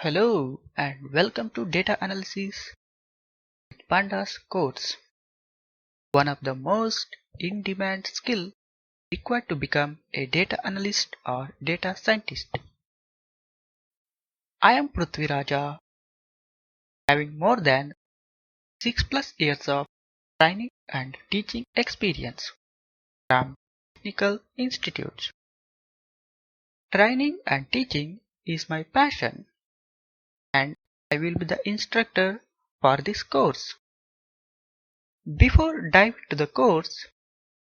Hello and welcome to Data Analysis with Pandas course. One of the most in-demand skills required to become a data analyst or data scientist. I am Prithvi Raja, having more than 6+ years of training and teaching experience from technical institutes. Training and teaching is my passion, and I will be the instructor for this course. Before diving into the course,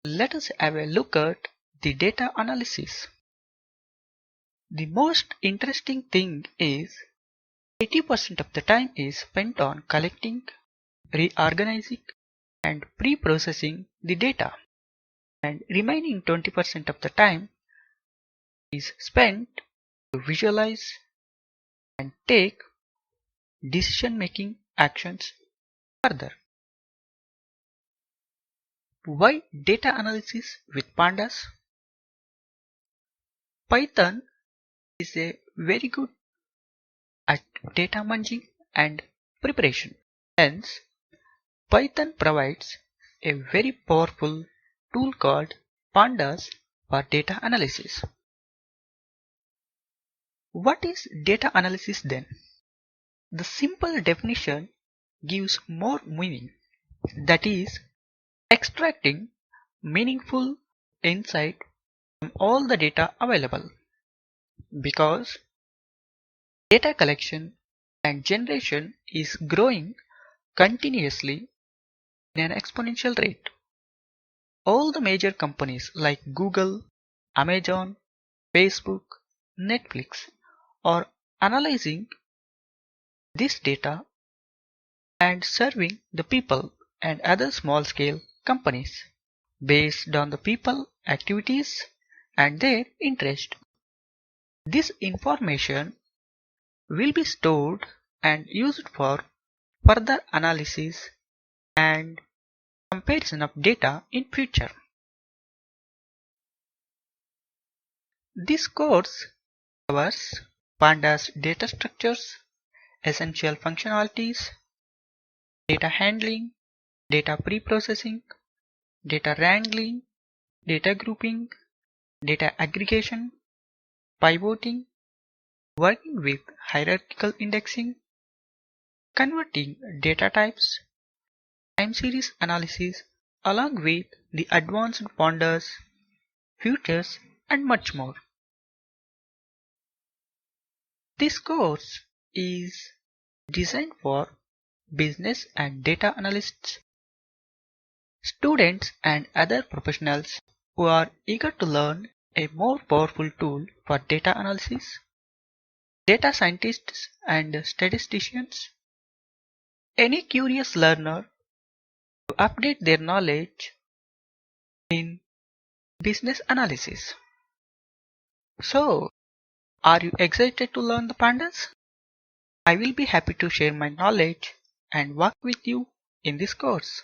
let us have a look at the data analysis. The most interesting thing is 80% of the time is spent on collecting, reorganizing, and pre-processing the data, and remaining 20% of the time is spent to visualize and take decision-making actions further. Why data analysis with Pandas? Python is a very good at data munging and preparation. Hence, Python provides a very powerful tool called Pandas for data analysis. What is data analysis then? The simple definition gives more meaning, that is, extracting meaningful insight from all the data available. Because data collection and generation is growing continuously in an exponential rate. All the major companies like Google, Amazon, Facebook, Netflix are analyzing this data and serving the people and other small-scale companies based on the people, activities, and their interest. This information will be stored and used for further analysis and comparison of data in future. This course covers Pandas data structures, essential functionalities, data handling, data pre-processing, data wrangling, data grouping, data aggregation, pivoting, working with hierarchical indexing, converting data types, time series analysis, along with the advanced Pandas, features, and much more. This course is designed for business and data analysts, students, and other professionals who are eager to learn a more powerful tool for data analysis, data scientists and statisticians, any curious learner to update their knowledge in business analysis. So, are you excited to learn the Pandas? I will be happy to share my knowledge and work with you in this course.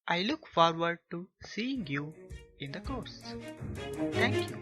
I look forward to seeing you in the course. Thank you.